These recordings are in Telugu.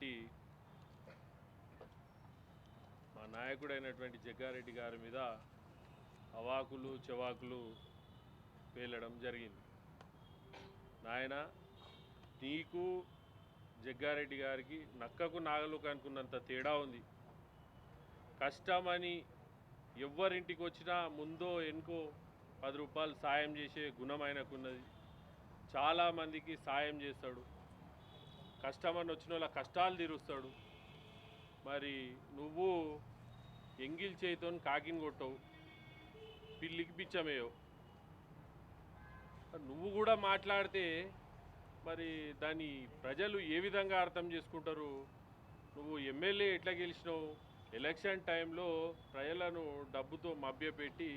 పెట్టి మా నాయకుడైనటువంటి జగ్గారెడ్డి గారి మీద అవాకులు చెవాకులు పేలడం జరిగింది. నాయన, నీకు జగ్గారెడ్డి గారికి నక్కకు నాగలుకు అనుకున్నంత తేడా ఉంది. కష్టమని ఎవరింటికి వచ్చినా ముందో వెనుకో 10 రూపాయలు సాయం చేసే గుణం ఆయనకున్నది. చాలామందికి సాయం చేస్తాడు. కష్టమని వచ్చిన వాళ్ళ కష్టాలు తీరుస్తాడు. మరి నువ్వు ఎంగిల్ చేయితో కాకిని కొట్టవు, పిల్లికి పిచ్చమేయవు. నువ్వు కూడా మాట్లాడితే మరి దాన్ని ప్రజలు ఏ విధంగా అర్థం చేసుకుంటారు? నువ్వు ఎమ్మెల్యే ఎట్లా గెలిచినావు? ఎలక్షన్ టైంలో ప్రజలను డబ్బుతో మభ్యపెట్టి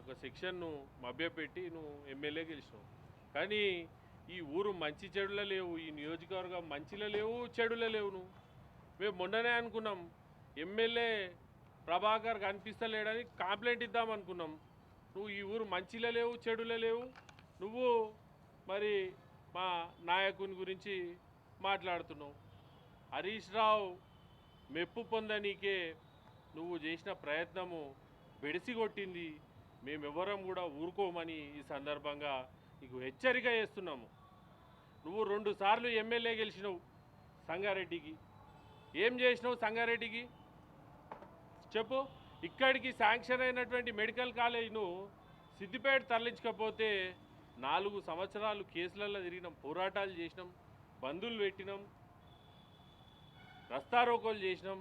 ఒక సెక్షన్ను మభ్యపెట్టి నువ్వు ఎమ్మెల్యే గెలిచినావు. కానీ ఈ ఊరు మంచి చెడులో లేవు, ఈ నియోజకవర్గం మంచిలో లేవు, చెడులో లేవు. మేము మొన్ననే అనుకున్నాం ఎమ్మెల్యే ప్రభాకర్ కనిపిస్తలేడని కంప్లైంట్ ఇద్దాం అనుకున్నాం. నువ్వు ఈ ఊరు మంచిలో లేవు, చెడులో లేవు. నువ్వు మరి మా నాయకుని గురించి మాట్లాడుతున్నావు. హరీష్ రావు మెప్పు పొందనీకే నువ్వు చేసిన ప్రయత్నము బెడిసి కొట్టింది. మేమెవరం కూడా ఊరుకోమని ఈ సందర్భంగా నీకు హెచ్చరిక చేస్తున్నాము. నువ్వు 2 సార్లు ఎమ్మెల్యే గెలిచినావు సంగారెడ్డికి. ఏం చేసినావు సంగారెడ్డికి చెప్పు? ఇక్కడికి శాంక్షన్ అయినటువంటి మెడికల్ కాలేజ్ను సిద్దిపేట తరలించకపోతే 4 సంవత్సరాలు కేసులలో తిరిగినాం, పోరాటాలు చేసినాం, బంధువులు పెట్టినాం, రస్తారోకోలు చేసినాం,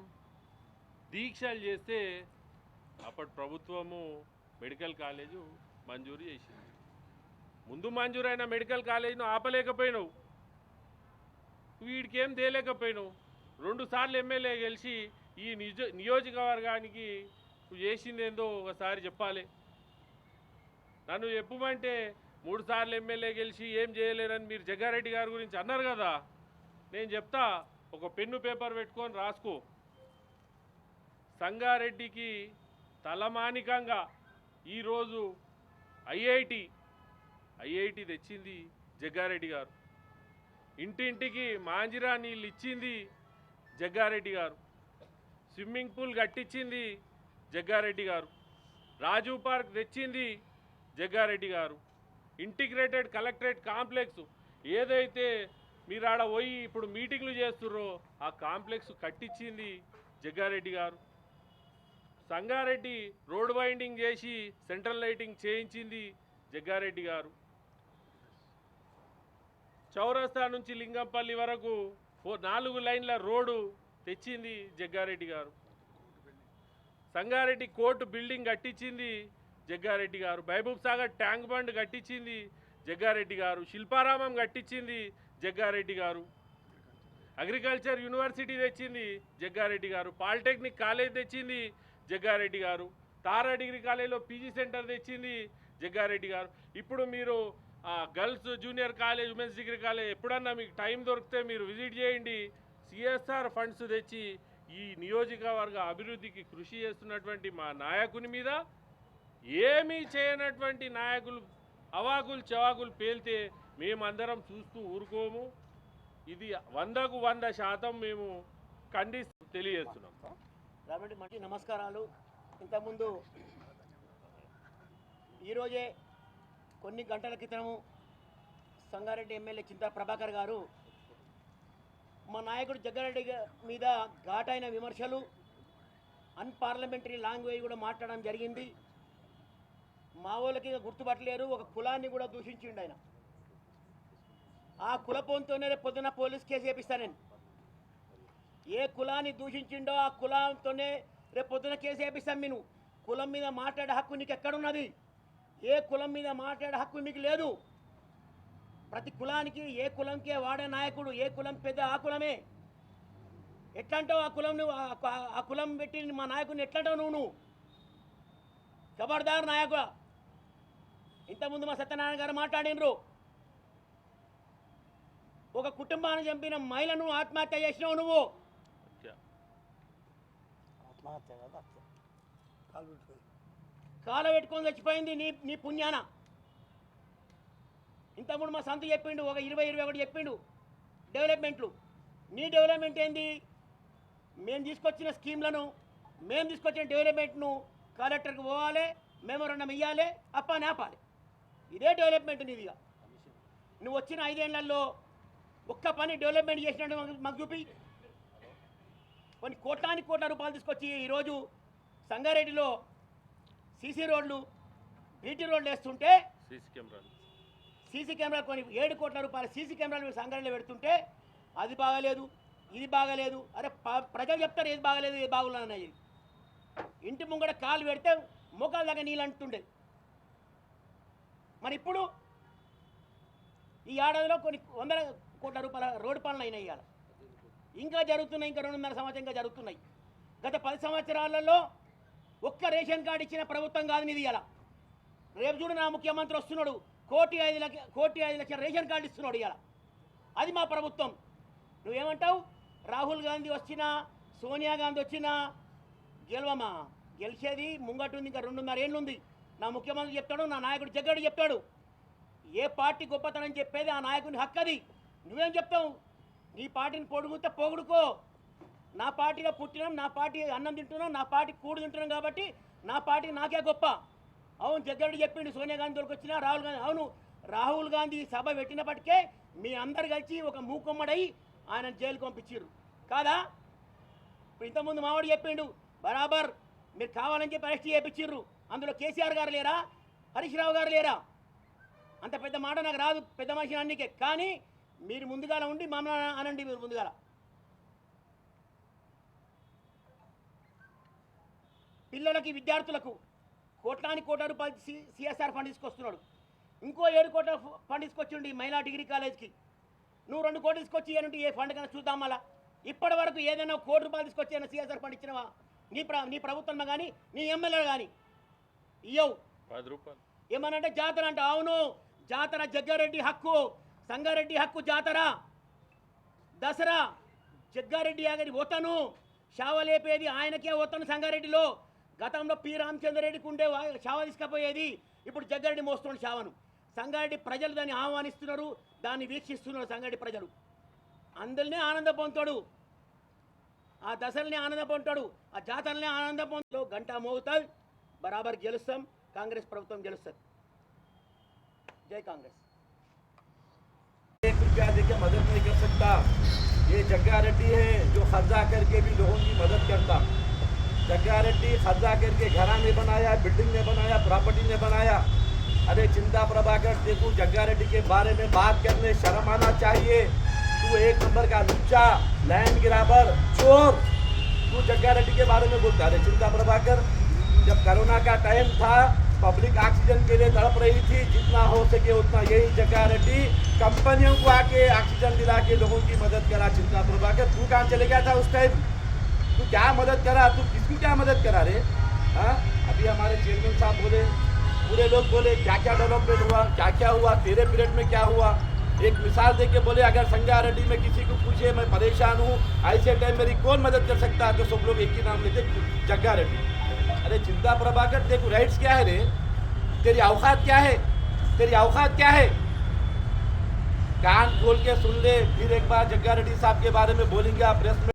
దీక్షలు చేస్తే అప్పటి ప్రభుత్వము మెడికల్ కాలేజు మంజూరు చేసింది. ముందు మంజూరైన మెడికల్ కాలేజ్ను ఆపలేకపోయినావు, వీడికేం తేలేకపోయినావు. 2 సార్లు ఎమ్మెల్యే గెలిచి ఈ నియోజకవర్గానికి నువ్వు చేసిందేందో ఒకసారి చెప్పాలి. నన్ను చెప్పమంటే 3 సార్లు ఎమ్మెల్యే గెలిచి ఏం చేయలేరని మీరు జగ్గారెడ్డి గారి గురించి అన్నారు కదా. నేను చెప్తా, ఒక పెన్ను పేపర్ పెట్టుకొని రాసుకో. సంగారెడ్డికి తలమానికంగా ఈరోజు ఐఐటి తెచ్చింది జగ్గారెడ్డి గారు. ఇంటింటికి మాంజిరా నీళ్ళు ఇచ్చింది జగ్గారెడ్డి గారు. స్విమ్మింగ్ పూల్ కట్టించింది జగ్గారెడ్డి గారు. రాజీవ్ పార్క్ తెచ్చింది జగ్గారెడ్డి గారు. ఇంటిగ్రేటెడ్ కలెక్టరేట్ కాంప్లెక్స్ ఏదైతే మీరు ఆడ పోయి ఇప్పుడు మీటింగ్లు చేస్తుర్రో ఆ కాంప్లెక్స్ కట్టించింది జగ్గారెడ్డి గారు. సంగారెడ్డి రోడ్ వైండింగ్ చేసి సెంట్రల్ లైటింగ్ చేయించింది జగ్గారెడ్డి గారు. చౌరస్తా నుంచి లింగంపల్లి వరకు 4 లైన్ల రోడ్డు తెచ్చింది జగ్గారెడ్డి గారు. సంగారెడ్డి కోర్టు బిల్డింగ్ కట్టించింది జగ్గారెడ్డి గారు. మహబూబ్ సాగర్ ట్యాంక్ బండ్ కట్టించింది జగ్గారెడ్డి గారు. శిల్పారామం కట్టించింది జగ్గారెడ్డి గారు. అగ్రికల్చర్ యూనివర్సిటీ తెచ్చింది జగ్గారెడ్డి గారు. పాలిటెక్నిక్ కాలేజ్ తెచ్చింది జగ్గారెడ్డి గారు. తారా డిగ్రీ కాలేజ్లో పీజీ సెంటర్ తెచ్చింది జగ్గారెడ్డి గారు. ఇప్పుడు మీరు girls junior college, women's degree college ఎప్పుడన్నా మీకు టైం దొరికితే మీరు విజిట్ చేయండి. సిఎస్ఆర్ ఫండ్స్ తెచ్చి ఈ నియోజకవర్గ అభివృద్ధికి కృషి చేస్తున్నటువంటి మా నాయకుని మీద ఏమీ చేయనటువంటి నాయకులు అవాకులు చెవాకులు పేల్తే మేమందరం చూస్తూ ఊరుకోము. ఇది 100కు 100% మేము ఖండిస్తూ తెలియజేస్తున్నాం. కాబట్టి మంచి నమస్కారాలు. ఇంతకుముందు ఈరోజే కొన్ని గంటల క్రితము సంగారెడ్డి ఎమ్మెల్యే చింతా ప్రభాకర్ గారు మా నాయకుడు జగ్గారెడ్డి మీద ఘాటైన విమర్శలు, అన్పార్లమెంటరీ లాంగ్వేజ్ కూడా మాట్లాడడం జరిగింది. మా వాళ్ళకి గుర్తుపట్టలేరు, ఒక కులాన్ని కూడా దూషించిండు ఆయన. ఆ కులపోంతోనే రేపు పొద్దున పోలీస్ కేసు వేపిస్తాను నేను. ఏ కులాన్ని దూషించిండో ఆ కులంతోనే రేపు పొద్దున కేసు వేపిస్తాను. నేను కులం మీద మాట్లాడే హక్కు నీకు ఎక్కడున్నది? ఏ కులం మీద మాట్లాడే హక్కు మీకు లేదు. ప్రతి కులానికి ఏ కులంకే వాడే నాయకుడు, ఏ కులం పెద్ద ఆ కులమే. ఎట్లంటావు ఆ కులం? నువ్వు ఆ కులం పెట్టి మా నాయకుడిని ఎట్లంటావు నువ్వు? ఖబర్దార్ నాయకుడు. ఇంతకుముందు మా సత్యనారాయణ గారు మాట్లాడినరు, ఒక కుటుంబాన్ని చంపిన మహిళను ఆత్మహత్య చేసినావు నువ్వు. కాలు పెట్టుకొని చచ్చిపోయింది నీ పుణ్యాన. ఇంతకుముందు మా సంతు చెప్పిండు, ఒక 20-21 చెప్పిండు డెవలప్మెంట్లు. నీ డెవలప్మెంట్ ఏంది? మేము తీసుకొచ్చిన స్కీమ్లను, మేము తీసుకొచ్చిన డెవలప్మెంట్ను కలెక్టర్కి పోవాలి, మెమోరాండం ఇవ్వాలి, అప్పాని ఆపాలి. ఇదే డెవలప్మెంట్ నీదిగా. నువ్వు వచ్చిన 5 ఏళ్లలో ఒక్క పని డెవలప్మెంట్ చేసినట్టు మాకు చూపి. కొన్ని కోట్ల రూపాయలు తీసుకొచ్చి ఈరోజు సంగారెడ్డిలో సీసీ రోడ్లు, బీటీ రోడ్లు వేస్తుంటే, సీసీ కెమెరాలు కొన్ని 7 కోట్ల రూపాయల సీసీ కెమెరాలు సంగారెడ్డిలో పెడుతుంటే అది బాగాలేదు, ఇది బాగాలేదు. అరే ప్రజలు చెప్తారు ఏది బాగాలేదు, ఏది బాగులేదన్నది. ఇంటి ముంగడ కాలు పెడితే మోకాల దాకా నీళ్ళు అంటుండే. మరి ఇప్పుడు ఈ ఏడాదిలో కొన్ని 100 కోట్ల రూపాయల రోడ్డు పనులు అయినాయి. ఇవాళ ఇంకా జరుగుతున్నాయి, ఇంకా 2.5 సంవత్సరం ఇంకా జరుగుతున్నాయి. గత 10 సంవత్సరాలలో ఒక్క రేషన్ కార్డు ఇచ్చిన ప్రభుత్వం కాదు నీది. ఇలా రేపు చూడు నా ముఖ్యమంత్రి వస్తున్నాడు, 1,05,00,000 రేషన్ కార్డు ఇస్తున్నాడు. ఇలా అది మా ప్రభుత్వం. నువ్వేమంటావు? రాహుల్ గాంధీ వచ్చినా, సోనియా గాంధీ వచ్చినా గెలవమా? గెలిచేది ముంగటుంది, ఇంకా 2.5 ఏళ్ళు ఉంది. నా ముఖ్యమంత్రి చెప్తాడు, నా నాయకుడు జగ్గారెడ్డి చెప్తాడు. ఏ పార్టీ గొప్పతనం చెప్పేది ఆ నాయకుని హక్కు. అది నువ్వేం చెప్తావు? నీ పార్టీని పొడుగుతే పొగుడుకో. నా పార్టీలో పుట్టినాం, నా పార్టీ అన్నం తింటున్నాం, నా పార్టీ కూడు తింటున్నాం కాబట్టి నా పార్టీ నాకే గొప్ప. అవును, జగ్గారెడ్డి చెప్పిండు సోనియా గాంధీ తోలికి వచ్చినా, రాహుల్ గాంధీ. అవును, రాహుల్ గాంధీ సభ పెట్టినప్పటికే మీ అందరు కలిసి ఒక మూకొమ్మడై ఆయన జైలుకు పంపించారు కాదా? ఇప్పుడు ఇంతకుముందు మావాడు చెప్పిండు, బరాబర్ మీరు కావాలని చెప్పి అరెస్ట్ చేయించారు. అందులో కేసీఆర్ గారు లేరా, హరీష్ రావు గారు లేరా? అంత పెద్ద మాట నాకు రాదు, పెద్ద మనిషిని అన్నికే. కానీ మీరు ముందుగాల ఉండి మమ్మల్ని అనండి. మీరు ముందుగాల పిల్లలకి, విద్యార్థులకు కోట్ల రూపాయలు సిఎస్ఆర్ ఫండ్ తీసుకొస్తున్నాడు. ఇంకో 7 కోట్ల ఫండ్ తీసుకొచ్చిండి మహిళా డిగ్రీ కాలేజ్కి. నువ్వు 2 కోట్లు తీసుకొచ్చి ఏనంటే ఏ ఫండ్ కన్నా చూద్దాం. మళ్ళా ఇప్పటి వరకు ఏదైనా 1 కోటి రూపాయలు తీసుకొచ్చి ఏమైనా సిఎస్ఆర్ ఫండ్ ఇచ్చినవా? నీ ప్రభుత్వం కానీ నీ ఎమ్మెల్యేలు కానీ ఇయ్యవు. 10 రూపాయలు ఏమనంటే జాతర అంట. అవును, జాతర జగ్గారెడ్డి హక్కు, సంగారెడ్డి హక్కు. జాతర, దసరా జగ్గారెడ్డి గారి ఓతను. షావ లేపేది ఆయనకే ఓతను సంగారెడ్డిలో. గతంలో పి రామచంద్రరెడ్డికి ఉండే షావ తీసుకపోయేది, ఇప్పుడు జగ్గారెడ్డి మోస్తున్నాడు షావను. సంగారెడ్డి ప్రజలు దాన్ని ఆహ్వానిస్తున్నారు, దాన్ని వీక్షిస్తున్నారు. సంగారెడ్డి ప్రజలు అందరినీ ఆనంద పొందుతాడు, ఆ దసరల్ని ఆనంద పొందుతాడు, ఆ జాతరల్ని ఆనంద పొందుతాడు. గంట మోగుతుంది, బరాబర్ గెలుస్తాం. కాంగ్రెస్ ప్రభుత్వం గెలుస్తుంది. జై కాంగ్రెస్. 1 रुपया देके मदद नहीं कर सकता। ये जग्गारेड्डी है जो खर्चा करके भी लोगों की मदद करता। जग्गारेड्डी खर्चा करके घरा नहीं बनाया, बिल्डिंग नहीं बनाया, प्रॉपर्टी नहीं बनाया। अरे चिंता प्रभाकर, देखो जग्गारेड्डी के बारे में बात करने शर्म आना चाहिए। तू 1 नंबर का लुच्चा, लैंड ग्राबर, चोर, तू जग्गारेड्डी के बारे में बोलता। अरे चिंता प्रभाकर, जब कोरोना का टाइम था, पब्लिक ऑक्सीजन के लिए तड़प रही थी, जितना हो सके उतना यही जग्गारेड्डी कंपनियों को आके ऑक्सीजन दिला के लोगों की मदद करा। चिंता प्रभाकर, तू कहाँ चले गया था उस टाइम? तू क्या मदद करा? तू किसकी क्या मदद करा रे? हाँ, अभी हमारे चेयरमैन साहब बोले, पूरे लोग बोले क्या क्या डेवलपमेंट हुआ, क्या क्या हुआ, तेरे पीरियड में क्या हुआ। एक मिसाल दे के बोले, अगर संगारेड्डी में किसी को पूछे मैं परेशान हूँ, ऐसे टाइम मेरी कौन मदद कर सकता है, तो सब लोग एक ही नाम लेते, जग्गारेड्डी। अरे चिंता प्रभाकर, देखो राइट्स क्या है रे? तेरी औकात क्या है? तेरी औकात क्या है? कान खोल के सुन ले, फिर एक बार जग्गारेड्डी साहब के बारे में बोलेंगे आप प्रेस में।